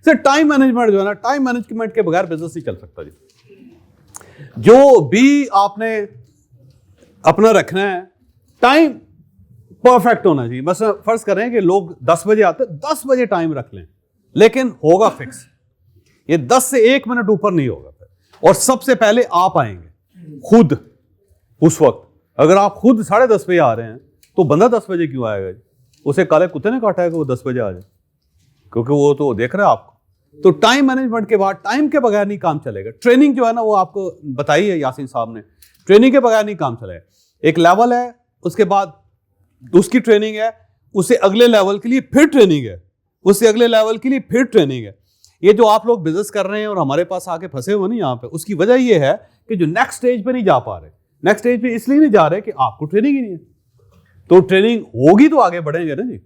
Sir time management जो है ना, टाइम मैनेजमेंट के बगैर बिजनेस नहीं चल सकता जी। जो भी आपने अपना रखना है, टाइम परफेक्ट होना चाहिए। बस फर्ज करें कि लोग 10 बजे आते हैं, 10 बजे टाइम रख लें, लेकिन होगा फिक्स। ये 10 से 1 मिनट ऊपर नहीं होगा फिर। और सबसे पहले आप आएंगे खुद उस वक्त। अगर आप खुद 10:30 बजे आ रहे हैं तो बंदा 10 बजे क्यों आएगा जी? उसे काले कुत्ते ने काटा है कि वो 10 बजे आ जाए, क्योंकि वो तो देख रहा है आपको। तो टाइम मैनेजमेंट के बाद, टाइम के बगैर नहीं काम चलेगा। ट्रेनिंग जो है ना, वो आपको बताई है यासीन साहब ने, ट्रेनिंग के बगैर नहीं काम चलेगा। एक लेवल है, उसके बाद उसकी ट्रेनिंग है, उससे अगले लेवल के लिए फिर ट्रेनिंग है, उससे अगले लेवल के लिए फिर ट्रेनिंग है। ये जो आप लोग बिजनेस कर रहे हैं और हमारे पास आके फंसे हुए नहीं यहाँ पे, उसकी वजह ये है कि जो नेक्स्ट स्टेज पे नहीं जा पा रहे। नेक्स्ट स्टेज पे इसलिए नहीं जा रहे कि आपको ट्रेनिंग ही नहीं है। तो ट्रेनिंग होगी तो आगे बढ़ेंगे ना जी।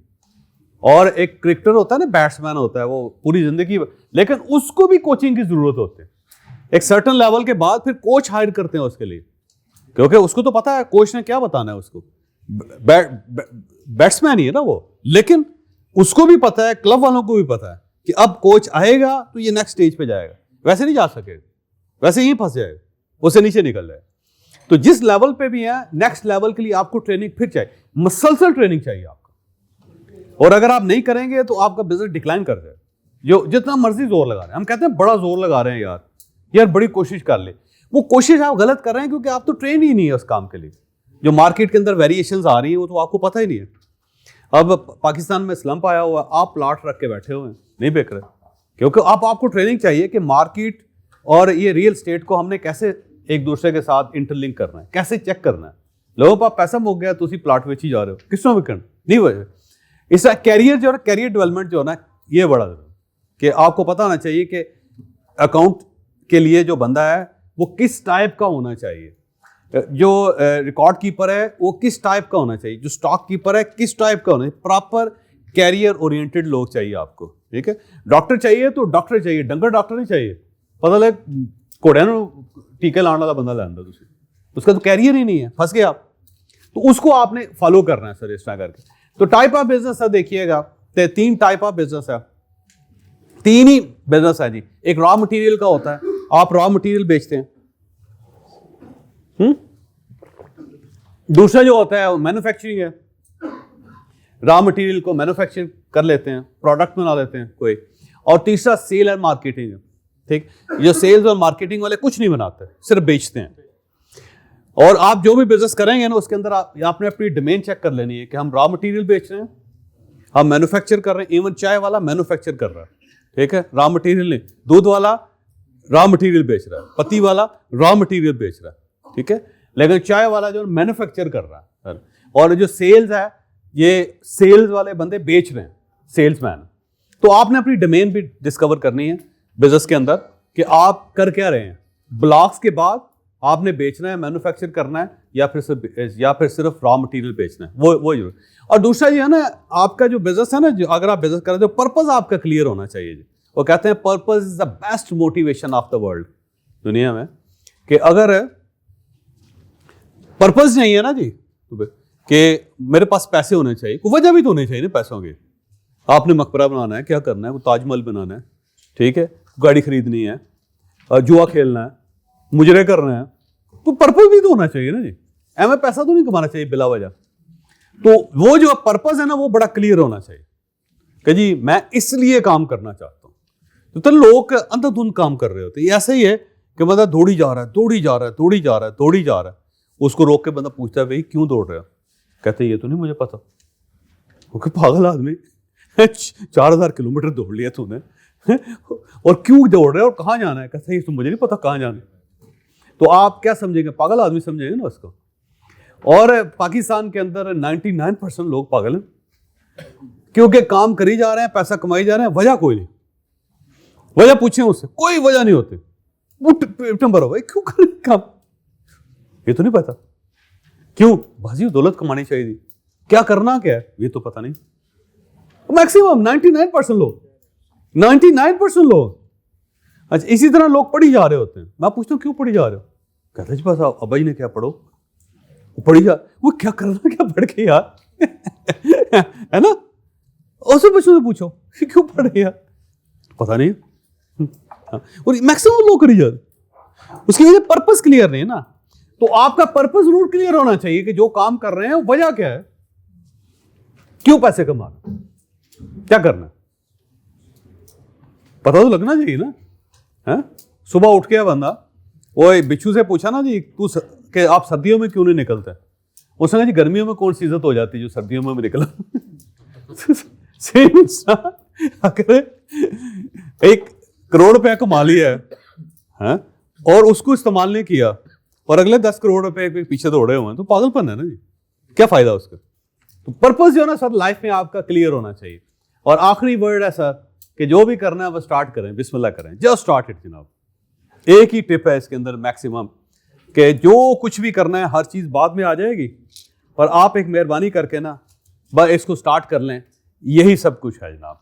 और एक क्रिकेटर होता है ना, बैट्समैन होता है, वो पूरी जिंदगी, लेकिन उसको भी कोचिंग की जरूरत होती है। एक सर्टेन लेवल के बाद फिर कोच हायर करते हैं उसके लिए, क्योंकि उसको तो पता है कोच ने क्या बताना है उसको। बैट्समैन ही है ना वो, लेकिन उसको भी पता है, क्लब वालों को भी पता है कि अब कोच आएगा तो ये नेक्स्ट स्टेज पे जाएगा, वैसे नहीं जा सकेगा, वैसे ही फंस जाएगा, उससे नीचे निकल जाएगा। तो जिस लेवल पे भी है, नेक्स्ट लेवल के लिए आपको ट्रेनिंग फिर चाहिए, मसलसल ट्रेनिंग चाहिए आपको। और अगर आप नहीं करेंगे तो आपका बिजनेस डिक्लाइन कर जाएगा। जो जितना मर्जी जोर लगा रहे हैं, हम कहते हैं बड़ा जोर लगा रहे हैं यार बड़ी कोशिश कर ले, वो कोशिश आप गलत कर रहे हैं, क्योंकि आप तो ट्रेन ही नहीं है उस काम के लिए। जो मार्केट के अंदर वेरिएशंस आ रही हैं वो तो आपको पता ही नहीं है। अब पाकिस्तान में स्लंप आया हुआ, आप प्लाट रख के बैठे हुए हैं, नहीं बेच रहे, क्योंकि आपको ट्रेनिंग चाहिए कि मार्केट और ये रियल स्टेट को हमने कैसे एक दूसरे के साथ इंटरलिंक करना है, कैसे चेक करना है। लोगों का पैसा मुक गया तो उसी प्लाट बेच ही जा रहे हो, किसने विकन नहीं वजह। इसका कैरियर जो है, कैरियर डेवलपमेंट जो है ना, ये बड़ा कि आपको पता होना चाहिए कि अकाउंट के लिए जो बंदा है वो किस टाइप का होना चाहिए, जो रिकॉर्ड कीपर है वो किस टाइप का होना चाहिए, जो स्टॉक कीपर है किस टाइप का होना चाहिए। प्रॉपर कैरियर ओरिएंटेड लोग चाहिए आपको, ठीक है। डॉक्टर चाहिए तो डॉक्टर चाहिए, डंगर डॉक्टर नहीं चाहिए। पता लगे घोड़े टीके लाने वाला बंदा लाना, उसका तो कैरियर ही नहीं है, फंस गए आप। तो उसको आपने फॉलो करना है सर, इस तरह करके। तो टाइप ऑफ बिजनेस सर देखिएगा, 3 टाइप ऑफ बिजनेस है, 3 ही बिजनेस है जी। एक रॉ मटेरियल का होता है, आप रॉ मटेरियल बेचते हैं। दूसरा जो होता है वो मैन्युफैक्चरिंग है, रॉ मटेरियल को मैन्युफैक्चर कर लेते हैं, प्रोडक्ट बना लेते हैं कोई। और तीसरा सेल एंड मार्केटिंग है, ठीक। जो सेल्स और मार्केटिंग वाले कुछ नहीं बनाते, सिर्फ बेचते हैं। और आप जो भी बिजनेस करेंगे ना, उसके अंदर आपने अपनी डोमेन चेक कर लेनी है कि हम रॉ मटेरियल बेच रहे हैं, हम मैन्युफैक्चर कर रहे हैं। इवन चाय वाला मैन्युफैक्चर कर रहा है, ठीक है, रॉ मटेरियल नहीं। दूध वाला रॉ मटेरियल बेच रहा है, पत्ती वाला रॉ मटेरियल बेच रहा है, ठीक है। लेकिन चाय वाला जो मैन्युफैक्चर कर रहा है। और जो सेल्स है, ये सेल्स वाले बंदे बेच रहे हैं, सेल्समैन। तो आपने अपनी डोमेन भी डिस्कवर करनी है बिजनेस के अंदर कि आप कर क्या रहे हैं। ब्लॉक्स के बाद आपने बेचना है, मैन्युफैक्चर करना है, या फिर सिर्फ रॉ मटेरियल बेचना है, वो जरूर। और दूसरा ये है ना, आपका जो बिजनेस है ना, जो अगर आप बिजनेस कर रहे हो, पर्पस आपका क्लियर होना चाहिए जी। वो कहते हैं purpose is the best motivation of the world, दुनिया में। कि अगर पर्पस नहीं है ना जी, कि मेरे पास पैसे होने चाहिए, कोई वजह भी तो होनी चाहिए ना पैसों की। आपने मकबरा बनाना है, क्या करना है, वो ताजमहल बनाना है, ठीक है, गाड़ी खरीदनी है, जुआ खेलना है, मुजरे करना है, तो पर्पस भी तो होना चाहिए ना जी। एम पैसा तो नहीं कमाना चाहिए बिला वजह। तो वो जो पर्पस है ना, वो बड़ा क्लियर होना चाहिए कि जी मैं इसलिए काम करना चाहता हूं। तो लोग अंधाधुंध काम कर रहे होते हैं। ऐसा ही है कि बंदा दौड़ी जा रहा है, दौड़ी जा रहा है, दौड़ी जा रहा है, दौड़ी जा रहा है। उसको रोक के बंदा पूछता है, भाई क्यों दौड़ रहे हो? कहते ये तो नहीं मुझे पता। वो पागल आदमी, 4000 किलोमीटर दौड़ लिया तूने और क्यों दौड़ रहे हो और कहाँ जाना है? कहते ये तो मुझे नहीं पता कहाँ जाना है। तो आप क्या समझेंगे? पागल आदमी समझेंगे ना उसको। और पाकिस्तान के अंदर 99% लोग पागल हैं, क्योंकि काम करी जा रहे हैं, पैसा कमाई जा रहे हैं, वजह कोई नहीं। वजह पूछे उससे, कोई वजह नहीं होती। भाई क्यों कर रहे काम? ये तो नहीं पता क्यों? भाजी दौलत कमानी चाहिए थी, क्या करना क्या है ये तो पता नहीं। मैक्सिमम 99% लोग, 99% लोग। अच्छा, इसी तरह लोग पढ़ी जा रहे होते हैं। मैं पूछता हूँ क्यों पढ़ी जा रहे हो? कहते जी बस अब्बा जी ने क्या पढ़ो, पढ़ी जा। वो क्या करना क्या पढ़ के यार है ना? उसे बच्चों से पूछो क्यों पढ़े यार, पता नहीं। और मैक्सिमम लोग करी जाते, उसकी वजह पर्पस क्लियर नहीं है ना। तो आपका पर्पस जरूर क्लियर होना चाहिए कि जो काम कर रहे हैं वो वजह क्या है, क्यों पैसे कमाना, क्या करना है, पता तो लगना चाहिए ना। है सुबह उठ के बंदा वो बिच्छू से पूछा ना जी तू कि आप सर्दियों में क्यों नहीं निकलते, उसने कहा जी गर्मियों में कौन सी इज्जत हो जाती है जो सर्दियों में भी निकला। सेम अगर 1 करोड़ रुपया कमा लिया है और उसको इस्तेमाल नहीं किया और अगले 10 करोड़ रुपए के पीछे दौड़े हुए हैं तो पागलपन है ना जी, क्या फायदा उसका। तो पर्पस जो है ना सर लाइफ में आपका क्लियर होना चाहिए। और आखिरी वर्ड है सर कि जो भी करना है वो स्टार्ट करें, बिस्मिल्लाह करें, जस्ट स्टार्ट इट जनाब। एक ही टिप है इसके अंदर मैक्सिमम कि जो कुछ भी करना है हर चीज बाद में आ जाएगी, पर आप एक मेहरबानी करके ना बस इसको स्टार्ट कर लें, यही सब कुछ है जनाब।